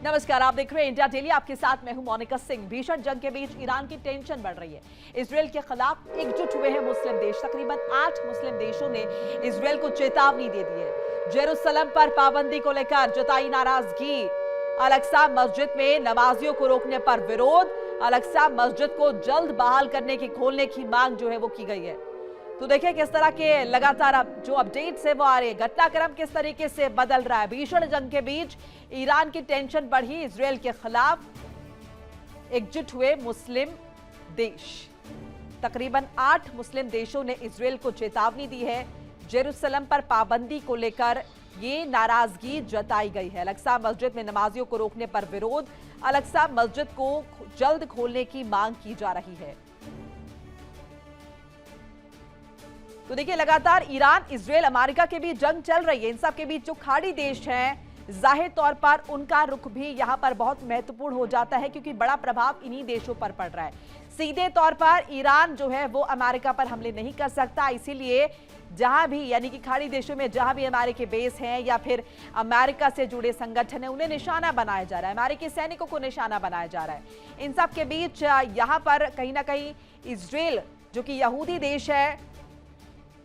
नमस्कार, आप देख रहे हैं इंडिया डेली। आपके साथ मैं हूं मोनिका सिंह। भीषण जंग के बीच ईरान की टेंशन बढ़ रही है। इसराइल के खिलाफ एकजुट हुए हैं मुस्लिम देश। तकरीबन 8 मुस्लिम देशों ने इसराइल को चेतावनी दे दी है। जेरूसलम पर पाबंदी को लेकर जताई नाराजगी। अल-अक्सा मस्जिद में नमाजियों को रोकने पर विरोध। अल-अक्सा मस्जिद को जल्द बहाल करने की, खोलने की मांग जो है वो की गई है। तो देखिए किस तरह के लगातार अब जो अपडेट्स है वो आ रहे हैं। घटनाक्रम किस तरीके से बदल रहा है। भीषण जंग के बीच ईरान की टेंशन बढ़ी। इसराइल के खिलाफ एकजुट हुए मुस्लिम देश। तकरीबन 8 मुस्लिम देशों ने इसराइल को चेतावनी दी है। जेरूसलम पर पाबंदी को लेकर ये नाराजगी जताई गई है। अल-अक्सा मस्जिद में नमाजियों को रोकने पर विरोध। अल-अक्सा मस्जिद को जल्द खोलने की मांग की जा रही है। तो देखिए लगातार ईरान, इसराइल, अमेरिका के बीच जंग चल रही है। इन सब के बीच जो खाड़ी देश हैं, जाहिर तौर पर उनका रुख भी यहां पर बहुत महत्वपूर्ण हो जाता है, क्योंकि बड़ा प्रभाव इन्हीं देशों पर पड़ रहा है। सीधे तौर पर ईरान जो है वो अमेरिका पर हमले नहीं कर सकता, इसीलिए जहां भी, यानी कि खाड़ी देशों में जहां भी अमेरिकी बेस हैं या फिर अमेरिका से जुड़े संगठन है, उन्हें निशाना बनाया जा रहा है। अमेरिकी सैनिकों को निशाना बनाया जा रहा है। इन सब के बीच यहां पर कहीं ना कहीं इसराइल, जो कि यहूदी देश है,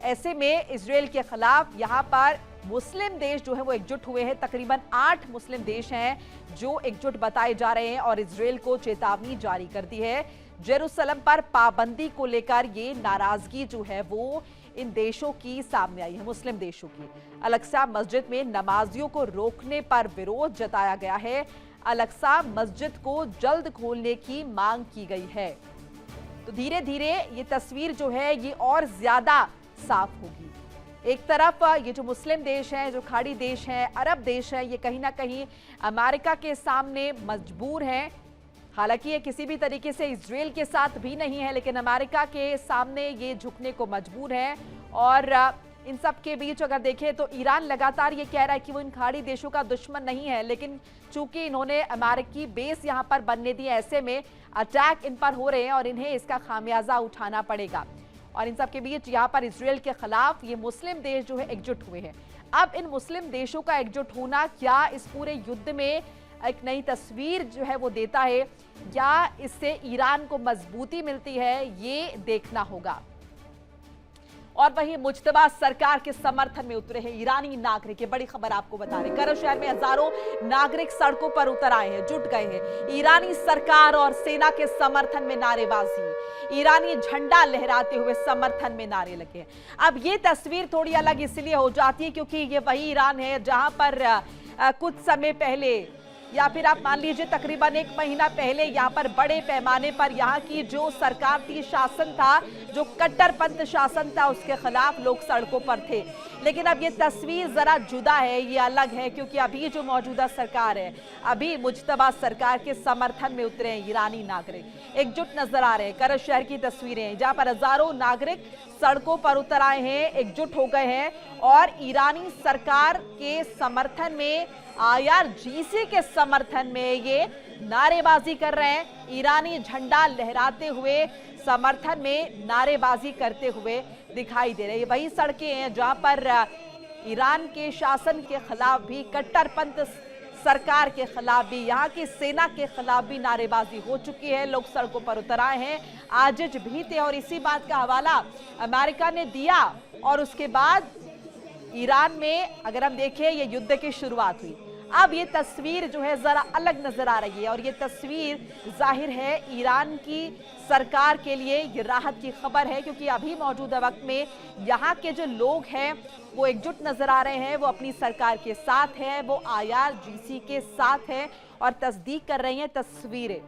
ऐसे में इसराइल के खिलाफ यहां पर मुस्लिम देश जो है वो एकजुट हुए हैं। तकरीबन 8 मुस्लिम देश हैं जो एकजुट बताए जा रहे हैं और इसराइल को चेतावनी जारी कर दी है। जेरूसलम पर पाबंदी को लेकर ये नाराजगी जो है वो इन देशों की सामने आई है, मुस्लिम देशों की। अल-अक्सा मस्जिद में नमाजियों को रोकने पर विरोध जताया गया है। अल-अक्सा मस्जिद को जल्द खोलने की मांग की गई है। तो धीरे धीरे ये तस्वीर जो है ये और ज्यादा साफ होगी। एक तरफ ये जो मुस्लिम देश हैं, जो खाड़ी देश हैं, अरब देश हैं, ये कहीं ना कहीं अमेरिका के सामने मजबूर हैं। हालांकि ये किसी भी तरीके से इसराइल के साथ भी नहीं है, लेकिन अमेरिका के सामने ये झुकने को मजबूर है। और इन सब के बीच अगर देखें तो ईरान लगातार ये कह रहा है कि वो इन खाड़ी देशों का दुश्मन नहीं है, लेकिन चूंकि इन्होंने अमेरिकी बेस यहाँ पर बनने दिए, ऐसे में अटैक इन पर हो रहे हैं और इन्हें इसका खामियाजा उठाना पड़ेगा। और इन सब के बीच यहाँ पर इसराइल के खिलाफ ये मुस्लिम देश जो है एकजुट हुए हैं। अब इन मुस्लिम देशों का एकजुट होना क्या इस पूरे युद्ध में एक नई तस्वीर जो है वो देता है, या इससे ईरान को मजबूती मिलती है, ये देखना होगा। और वहीं मुज्तबा सरकार के समर्थन में उतरे हैं ईरानी नागरिक। ये बड़ी खबर आपको बता रहे हैं। करज शहर में हजारों नागरिक सड़कों पर उतर आए हैं, जुट गए हैं। ईरानी सरकार और सेना के समर्थन में नारेबाजी, ईरानी झंडा लहराते हुए समर्थन में नारे लगे हैं। अब ये तस्वीर थोड़ी अलग इसलिए हो जाती है क्योंकि ये वही ईरान है जहां पर कुछ समय पहले, या फिर आप मान लीजिए तकरीबन 1 महीना पहले, यहाँ पर बड़े पैमाने पर यहाँ की जो सरकार थी, शासन था, जो कट्टरपंथ शासन था, उसके खिलाफ लोग सड़कों पर थे। लेकिन अब ये तस्वीर जरा जुदा है, ये अलग है, क्योंकि अभी जो मौजूदा सरकार है, अभी मुज्तबा सरकार के समर्थन में उतरे हैं ईरानी नागरिक, एकजुट नजर आ रहे हैं। करज शहर की तस्वीरें जहां पर हजारों नागरिक सड़कों पर उतर आए हैं, एकजुट हो गए हैं और ईरानी सरकार के समर्थन में, IRGC के समर्थन में ये नारेबाजी कर रहे हैं। ईरानी झंडा लहराते हुए समर्थन में नारेबाजी करते हुए दिखाई दे रहे हैं। वही सड़कें हैं जहां पर ईरान के शासन के खिलाफ भी, कट्टरपंथ सरकार के खिलाफ भी, यहाँ की सेना के खिलाफ भी नारेबाजी हो चुकी है। लोग सड़कों पर उतर आए हैं, आजिज भी थे। और इसी बात का हवाला अमेरिका ने दिया और उसके बाद ईरान में अगर हम देखें ये युद्ध की शुरुआत हुई। अब ये तस्वीर जो है जरा अलग नजर आ रही है और ये तस्वीर जाहिर है ईरान की सरकार के लिए ये राहत की खबर है, क्योंकि अभी मौजूदा वक्त में यहाँ के जो लोग हैं वो एकजुट नजर आ रहे हैं, वो अपनी सरकार के साथ हैं, वो IRGC के साथ हैं और तस्दीक कर रही हैं तस्वीरें।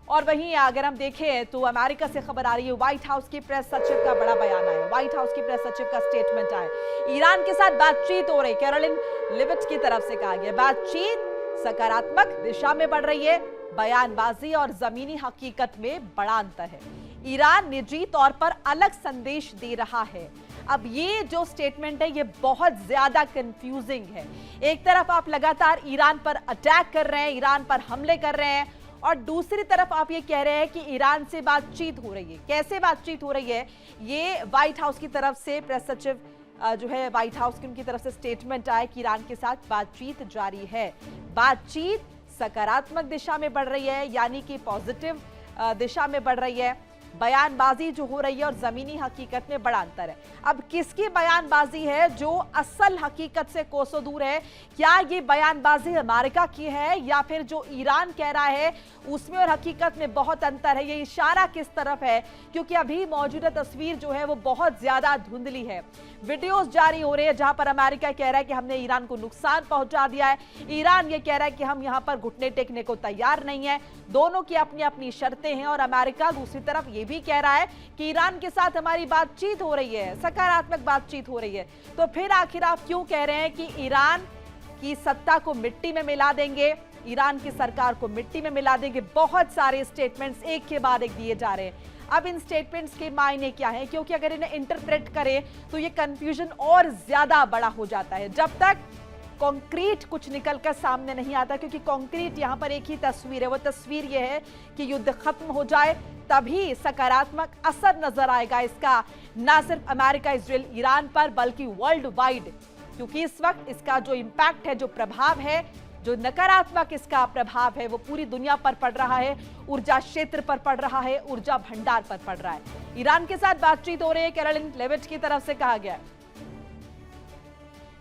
और वहीं अगर हम देखें तो अमेरिका से खबर आ रही है, व्हाइट हाउस की प्रेस सचिव का बड़ा बयान आया। व्हाइट हाउस की प्रेस सचिव का स्टेटमेंट आया। ईरान के साथ बातचीत हो रही, कैरोलिन लिविट्स की तरफ से कहा गया, बातचीत सकारात्मक दिशा में बढ़ रही है। बयानबाजी और जमीनी हकीकत में बड़ा अंतर है। ईरान निजी तौर पर अलग संदेश दे रहा है। अब ये जो स्टेटमेंट है ये बहुत ज्यादा कंफ्यूजिंग है। एक तरफ आप लगातार ईरान पर अटैक कर रहे हैं, ईरान पर हमले कर रहे हैं, और दूसरी तरफ आप ये कह रहे हैं कि ईरान से बातचीत हो रही है। कैसे बातचीत हो रही है, ये व्हाइट हाउस की तरफ से प्रेस सचिव जो है व्हाइट हाउस की उनकी तरफ से स्टेटमेंट आया कि ईरान के साथ बातचीत जारी है। बातचीत सकारात्मक दिशा में बढ़ रही है, यानी कि पॉजिटिव दिशा में बढ़ रही है। बयानबाजी जो हो रही है और जमीनी हकीकत में बड़ा अंतर है। अब किसकी बयानबाजी है जो असल हकीकत से कोसों दूर है? क्या ये बयानबाजी अमेरिका की है या फिर जो ईरान कह रहा है उसमें और हकीकत में बहुत अंतर है? ये इशारा किस तरफ है? क्योंकि अभी मौजूदा तस्वीर जो है वो बहुत ज्यादा धुंधली है। वीडियोस जारी हो रहे हैं जहां पर अमेरिका कह रहा है कि हमने ईरान को नुकसान पहुंचा दिया है, ईरान ये कह रहा है कि हम यहां पर घुटने टेकने को तैयार नहीं है। दोनों की अपनी अपनी शर्तें हैं और अमेरिका दूसरी तरफ ये भी कह रहा है कि ईरान के साथ हमारी बातचीत हो रही है, सकारात्मक बातचीत हो रही है। तो फिर आखिर आप क्यों कह रहे हैं कि ईरान की सत्ता को मिट्टी में मिला देंगे, ईरान की सरकार को मिट्टी में मिला देंगे? बहुत सारे स्टेटमेंट्स एक के बाद एक दिए जा रहे हैं। अब इन स्टेटमेंट्स के मायने क्या है? क्योंकि अगर इन्हें इंटरप्रेट करें तो ये कंफ्यूजन और ज्यादा बड़ा हो जाता है जब तक कॉन्क्रीट कुछ निकलकर सामने नहीं आता। क्योंकि कॉन्क्रीट यहां पर एक ही तस्वीर है, वो तस्वीर ये है कि युद्ध खत्म हो जाए, तभी सकारात्मक असर नजर आएगा इसका, ना सिर्फ अमेरिका इजराइल ईरान पर बल्कि वर्ल्ड वाइड। क्योंकि इस वक्त इसका जो इंपैक्ट है, जो प्रभाव है, जो नकारात्मक इसका प्रभाव है वो पूरी दुनिया पर पड़ रहा है, ऊर्जा क्षेत्र पर पड़ रहा है, ऊर्जा भंडार पर पड़ रहा है। ईरान के साथ बातचीत हो रही है, कैरोलिन लेविट की तरफ से कहा गया है।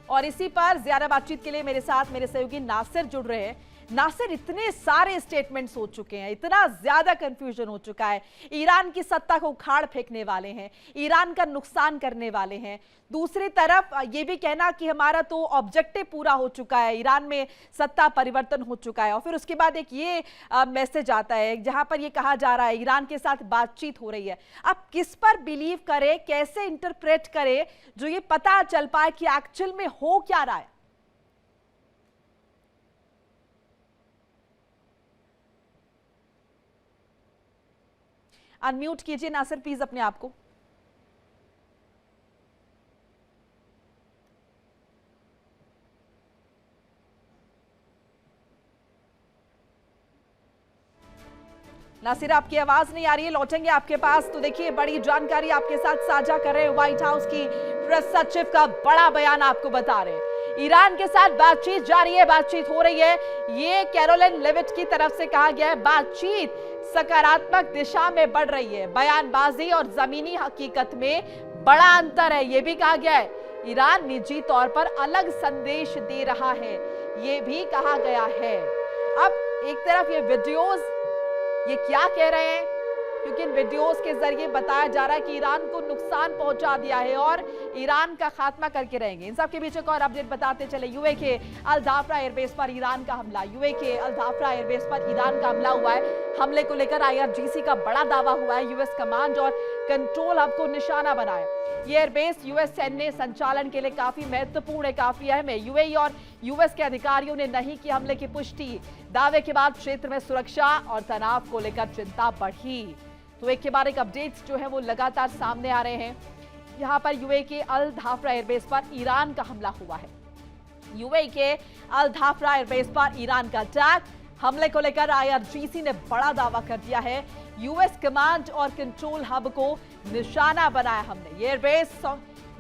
और इसी पर ज्यादा बातचीत के लिए मेरे साथ मेरे सहयोगी नासिर जुड़ रहे हैं। नासिर, इतने सारे स्टेटमेंट्स हो चुके हैं, इतना ज्यादा कंफ्यूजन हो चुका है, ईरान की सत्ता को उखाड़ फेंकने वाले हैं, ईरान का नुकसान करने वाले हैं, दूसरी तरफ ये भी कहना कि हमारा तो ऑब्जेक्टिव पूरा हो चुका है, ईरान में सत्ता परिवर्तन हो चुका है। और फिर उसके बाद एक ये मैसेज आता है जहां पर ये कहा जा रहा है ईरान के साथ बातचीत हो रही है। अब किस पर बिलीव करे, कैसे इंटरप्रेट करे जो ये पता चल पाए कि एक्चुअल में हो क्या रहा है? अनम्यूट कीजिए नासिर प्लीज अपने आप को। नासिर, आपकी आवाज नहीं आ रही है, लौटेंगे आपके पास। तो देखिए, बड़ी जानकारी आपके साथ साझा कर रहे हैं, व्हाइट हाउस की प्रेस सचिव का बड़ा बयान आपको बता रहे हैं। ईरान के साथ बातचीत जारी है, बातचीत हो रही है, ये कैरोलिन लेविट की तरफ से कहा गया है। बातचीत सकारात्मक दिशा में बढ़ रही है, बयानबाजी और जमीनी हकीकत में बड़ा अंतर है, ये भी कहा गया है। ईरान निजी तौर पर अलग संदेश दे रहा है, ये भी कहा गया है। अब एक तरफ ये वीडियोस ये क्या कह रहे हैं, क्योंकि इन वीडियोस के जरिए बताया जा रहा है कि ईरान को नुकसान पहुंचा दिया है और ईरान का खात्मा करके रहेंगे। इन सब के बीच एक और अपडेट बताते चले, यूए के अल धाफरा एयरबेस पर ईरान का हमला। यूए के अल धाफरा एयरबेस पर ईरान का हमला हुआ है। हमले को लेकर IRGC का बड़ा दावा हुआ है, यूएस कमांड और कंट्रोल हब को निशाना बनाया। ये एयरबेस यूएस सैन्य संचालन के लिए काफी महत्वपूर्ण है, काफी अहम है। यूएई और यूएस के अधिकारियों ने नहीं की हमले की पुष्टि। दावे के बाद क्षेत्र में सुरक्षा और तनाव को लेकर चिंता बढ़ी। तो एक के बाद एक अपडेट्स जो है वो लगातार सामने आ रहे हैं। यहाँ पर यूएई के अल धाफरा एयरबेस पर ईरान का हमला हुआ है। यूएई के अल धाफरा एयरबेस पर ईरान का अटैक, हमले को लेकर IRGC ने बड़ा दावा कर दिया है। यूएस कमांड और कंट्रोल हब को निशाना बनाया हमने। ये एयरबेस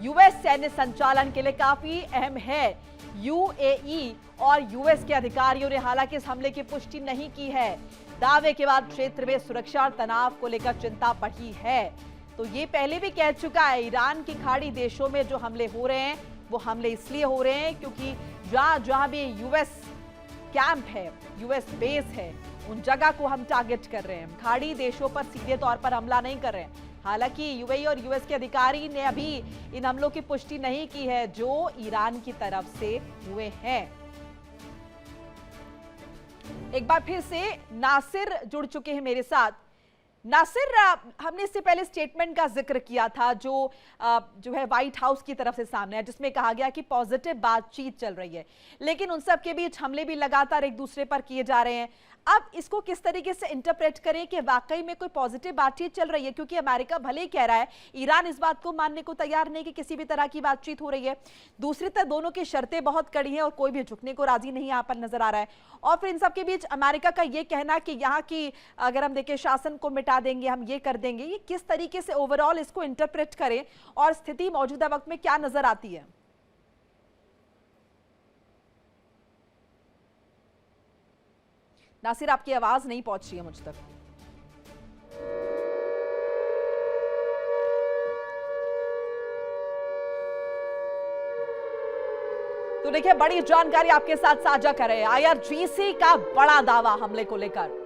यूएस सैन्य संचालन के लिए काफी अहम है। यूएई और यूएस के अधिकारियों ने हालांकि इस हमले की पुष्टि नहीं की है। दावे के बाद क्षेत्र में सुरक्षा और तनाव को लेकर चिंता बढ़ी है। तो ये पहले भी कह चुका है, ईरान की खाड़ी देशों में जो हमले हो रहे हैं वो हमले इसलिए हो रहे हैं क्योंकि जहां भी यूएस कैंप है, यूएस बेस है, उन जगह को हम टारगेट कर रहे हैं। खाड़ी देशों पर सीधे तौर पर हमला नहीं कर रहे हैं। हालांकि यूएई और यूएस के अधिकारी ने अभी इन हमलों की पुष्टि नहीं की है जो ईरान की तरफ से हुए हैं। एक बार फिर से नासिर जुड़ चुके हैं मेरे साथ। नासिर, हमने इससे पहले स्टेटमेंट का जिक्र किया था जो है व्हाइट हाउस की तरफ से सामने है, जिसमें कहा गया कि पॉजिटिव बातचीत चल रही है, लेकिन उन सब के बीच हमले भी लगातार एक दूसरे पर किए जा रहे हैं। अब इसको किस तरीके से इंटरप्रेट करें कि वाकई में कोई पॉजिटिव बातचीत चल रही है? क्योंकि अमेरिका भले ही कह रहा है, ईरान इस बात को मानने को तैयार नहीं कि किसी भी तरह की बातचीत हो रही है। दूसरी तरफ दोनों की शर्तें बहुत कड़ी हैं और कोई भी झुकने को राजी नहीं यहाँ पर नजर आ रहा है। और फिर इन सब के बीच अमेरिका का ये कहना कि यहाँ की अगर हम देखें शासन को मिटा हटा देंगे, हम ये कर देंगे, ये किस तरीके से ओवरऑल इसको इंटरप्रेट करें और स्थिति मौजूदा वक्त में क्या नजर आती है? नासिर, आपकी आवाज नहीं पहुंच रही है मुझ तक। तो देखिए, बड़ी जानकारी आपके साथ साझा कर रहे हैं। आईआरजीसी का बड़ा दावा हमले को लेकर।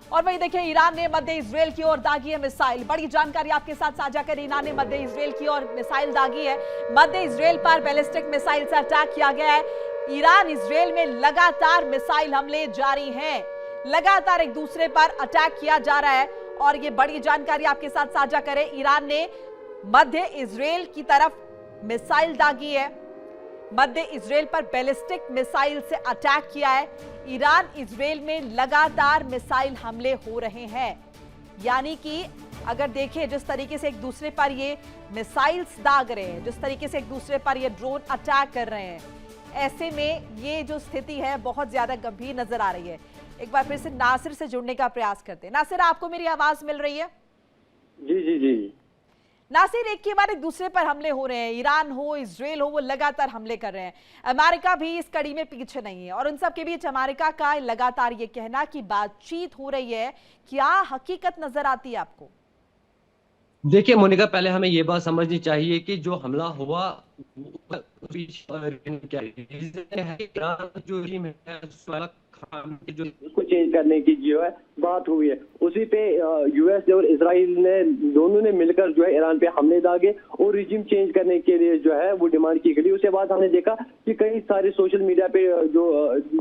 और वही देखिए, ईरान ने मध्य इजराइल की ओर दागी है मिसाइल। बड़ी जानकारी आपके साथ साझा कर, ईरान ने मध्य इजराइल की ओर मिसाइल दागी है। मध्य इजराइल पर बैलिस्टिक मिसाइल से अटैक किया गया है। ईरान इजराइल में लगातार मिसाइल हमले जारी हैं, लगातार एक दूसरे पर अटैक किया जा रहा है। और ये बड़ी जानकारी आपके साथ साझा करें, ईरान ने मध्य इजराइल की तरफ मिसाइल दागी है, मध्य इजराइल पर बैलिस्टिक मिसाइल से अटैक किया है। ईरान इजराइल में लगातार मिसाइल हमले हो रहे हैं। यानी कि अगर देखें जिस तरीके से एक दूसरे पर ये मिसाइल्स दाग रहे हैं, जिस तरीके से एक दूसरे पर ये ड्रोन अटैक कर रहे हैं, ऐसे में ये जो स्थिति है बहुत ज्यादा गंभीर नजर आ रही है। एक बार फिर से नासिर से जुड़ने का प्रयास करते हैं। नासिर, आपको मेरी आवाज मिल रही है? जी जी जी नासिर, एक के बाद एक दूसरे पर हमले हो रहे हैं, ईरान हो, इजराइल हो, वो लगातार हमले कर रहे हैं। अमेरिका भी इस कड़ी में पीछे नहीं है और उन सब के बीच अमेरिका का लगातार ये कहना कि बातचीत हो रही है, क्या हकीकत नजर आती है आपको? देखिए मोनिका, पहले हमें ये बात समझनी चाहिए कि जो हमला हुआ जो उसको चेंज करने की जो है बात हुई है, उसी पे यूएस और इसराइल ने दोनों ने मिलकर जो है ईरान पे हमले दागे और रिजिम चेंज करने के लिए जो है वो डिमांड की गई। उसके बाद हमने देखा कि कई सारे सोशल मीडिया पे जो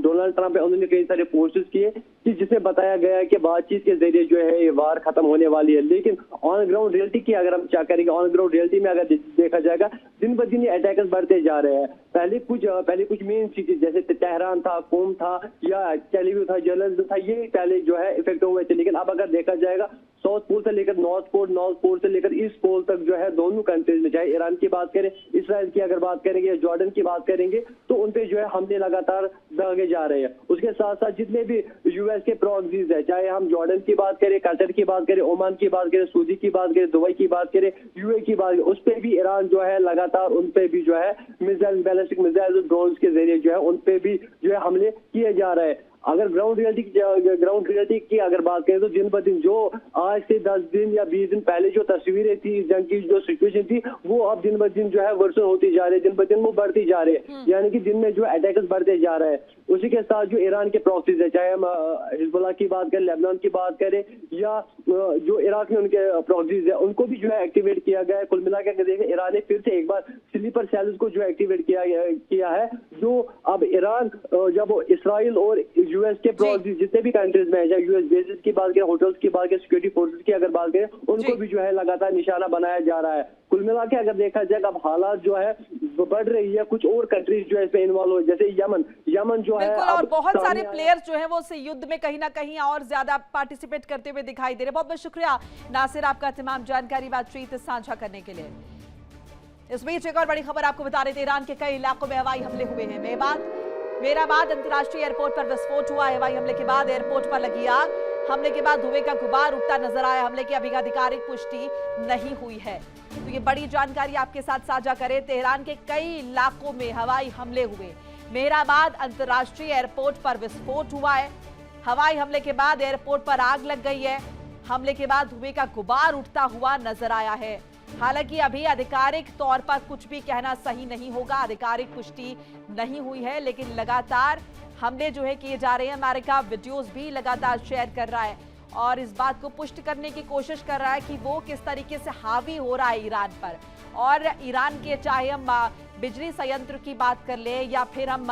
डोनाल्ड ट्रंप है उन्होंने कई सारे पोस्ट्स किए कि जिसमें बताया गया कि बातचीत के जरिए जो है ये वार खत्म होने वाली है। लेकिन ऑन ग्राउंड रियलिटी की अगर हम क्या करेंगे, ऑन ग्राउंड रियलिटी में अगर देखा जाएगा, दिन ब दिन ये अटैक्स बढ़ते जा रहे हैं। पहले कुछ मेन सिटीज जैसे तेहरान था, कोम था या टेलीविव था, जर्नलिज्म था, ये पहले जो है इफेक्ट हुए थे। लेकिन अब अगर देखा जाएगा साउथ पोल से लेकर नॉर्थ पोल से लेकर ईस्ट पोल तक जो है दोनों कंट्रीज में, चाहे ईरान की बात करें, इसराइल की अगर बात करेंगे या जॉर्डन की बात करेंगे, तो उन पे जो है हमले लगातार दागे जा रहे हैं। उसके साथ साथ जितने भी यूएस के प्रॉक्सीज है, चाहे हम जॉर्डन की बात करें, कतर की बात करें, ओमान की बात करें, सऊदी की बात करें, दुबई की बात करें, यूए की बात करें, उस पर भी ईरान जो है लगातार उन पे भी जो है मिसाइल, बैलिस्टिक मिसाइल, ड्रोन्स के जरिए जो है उन पे भी जो है हमले किए जा रहे हैं। अगर ग्राउंड रियलिटी की अगर बात करें तो दिन ब दिन जो आज से 10 दिन या 20 दिन पहले जो तस्वीरें थी, जंग की जो सिचुएशन थी, वो अब दिन ब दिन जो है वर्सन होती जा रही है, दिन ब दिन वो बढ़ती जा रही है। यानी कि दिन में जो अटैक्स बढ़ते जा रहे हैं। उसी के साथ जो ईरान के प्रॉक्सीज है, चाहे हम हिजबुल्लाह की बात करें, लेबनान की बात करें या जो इराक में उनके प्रॉक्सीज है, उनको भी जो है एक्टिवेट किया गया है। कुल मिला के देखें, ईरान ने फिर से एक बार स्लीपर सेल्स को जो एक्टिवेट किया है, जो अब ईरान जब इसराइल और यूएस के प्रॉक्सीज जितने भी कंट्रीज में है, चाहे यूएस बेसिस की बात करें, होटल्स की बात करें, सिक्योरिटी फोर्सेस की अगर बात करें, उनको भी जो है लगातार निशाना बनाया जा रहा है। कुल मिला के अगर देखा जाए अब हालात जो है बढ़ रही है। कुछ और कंट्रीज जो है इसमें इन्वॉल्व हो, जैसे यमन जो है, और बहुत सारे प्लेयर्स जो है वो इस युद्ध में कहीं ना कहीं और ज्यादा पार्टिसिपेट करते हुए दिखाई दे रहे। बहुत बहुत शुक्रिया नासिर आपका तमाम जानकारी बातचीत साझा करने के लिए। इस बीच एक और बड़ी खबर आपको बता रहे थे, ईरान के कई इलाकों में हवाई हमले हुए हैं। मेहराबाद अंतर्राष्ट्रीय एयरपोर्ट पर विस्फोट हुआ है। हवाई हमले के बाद एयरपोर्ट पर लगी आग। हमले के बाद धुएं का गुबार उठता नजर आया। हमले की अभी आधिकारिक पुष्टि नहीं हुई है। तो ये बड़ी जानकारी आपके साथ साझा करें। तेहरान के कई इलाकों में हवाई हमले हुए। मेहराबाद अंतर्राष्ट्रीय एयरपोर्ट पर विस्फोट हुआ है। हवाई हमले के बाद एयरपोर्ट पर आग लग गई है। हमले के बाद धुएं का गुबार उठता हुआ नजर आया है। हालांकि अभी आधिकारिक तौर पर कुछ भी कहना सही नहीं होगा, आधिकारिक पुष्टि नहीं हुई है, लेकिन लगातार हमले जो है किए जा रहे हैं। अमेरिका वीडियोस भी लगातार शेयर कर रहा है और इस बात को पुष्ट करने की कोशिश कर रहा है कि वो किस तरीके से हावी हो रहा है ईरान पर। और ईरान के चाहे हम बिजली संयंत्र की बात कर ले या फिर हम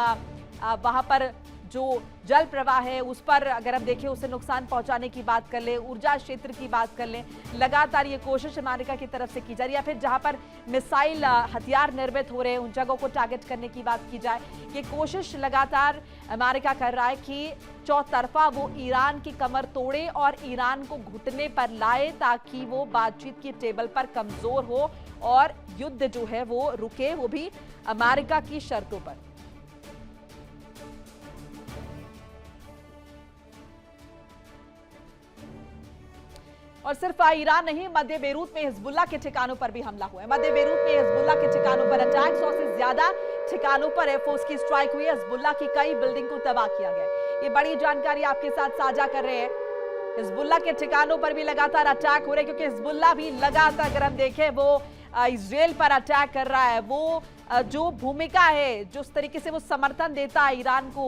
वहां पर जो जल प्रवाह है उस पर अगर हम देखें उसे नुकसान पहुंचाने की बात कर ले, ऊर्जा क्षेत्र की बात कर लें, लगातार ये कोशिश अमेरिका की तरफ से की जा रही है। या फिर जहां पर मिसाइल हथियार निर्मित हो रहे हैं उन जगहों को टारगेट करने की बात की जाए, ये कोशिश लगातार अमेरिका कर रहा है कि चौतरफा वो ईरान की कमर तोड़े और ईरान को घुटने पर लाए ताकि वो बातचीत की टेबल पर कमजोर हो और युद्ध जो है वो रुके, वो भी अमेरिका की शर्तों पर। और सिर्फ ईरान नहीं, मध्य बेरूत में हिजबुल्लाह के ठिकानों पर भी हमला हुआ है। मध्य बेरूत में हिजबुल्लाह के ठिकानों पर अटैक, 100 से ज्यादा ठिकानों पर एयरफोर्स की स्ट्राइक हुई है। हिजबुल्लाह की कई बिल्डिंग को तबाह किया गया है। ये बड़ी जानकारी आपके साथ साझा कर रहे हैं। हिजबुल्लाह के ठिकानों पर भी लगातार अटैक हो रहे हैं, क्योंकि हिजबुल्लाह भी लगातार, अगर हम देखें, वो इजराइल पर अटैक कर रहा है। वो जो भूमिका है, जिस तरीके से वो समर्थन देता है ईरान को,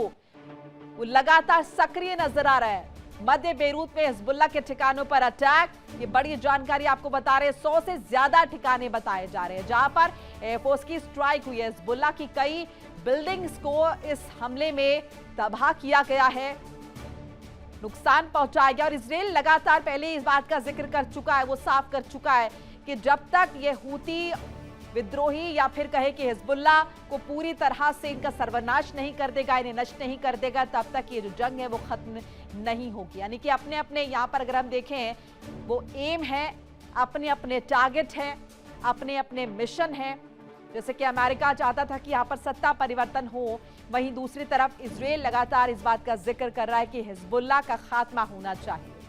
वो लगातार सक्रिय नजर आ रहा है। मध्य बेरूत में हिजबुल्लाह के ठिकानों पर अटैक, ये बड़ी जानकारी आपको बता रहे हैं। 100 से ज्यादा ठिकाने बताए जा रहे हैं जहां पर एयरफोर्स की स्ट्राइक हुई है। हिजबुल्लाह की कई बिल्डिंग्स को इस हमले में तबाह किया गया है, नुकसान पहुंचाया गया। और इजराइल लगातार पहले इस बात का जिक्र कर चुका है, वो साफ कर चुका है कि जब तक ये हूती विद्रोही या फिर कहे कि हिजबुल्लाह को पूरी तरह से इनका सर्वनाश नहीं कर देगा, इन्हें नष्ट नहीं कर देगा, तब तक ये जो जंग है वो खत्म नहीं होगी। यानी कि अपने अपने यहाँ पर अगर हम देखें, वो एम है, अपने अपने टारगेट है, अपने अपने मिशन है। जैसे कि अमेरिका चाहता था कि यहाँ पर सत्ता परिवर्तन हो, वहीं दूसरी तरफ इजराइल लगातार इस बात का जिक्र कर रहा है कि हिजबुल्लाह का खात्मा होना चाहिए।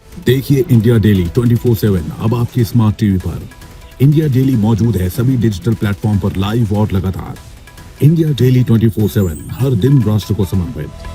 देखिए इंडिया डेली 24/7 अब आपकी स्मार्ट टीवी पर। इंडिया डेली मौजूद है सभी डिजिटल प्लेटफॉर्म पर लाइव और लगातार। इंडिया डेली 24/7 हर दिन राष्ट्र को समर्पित।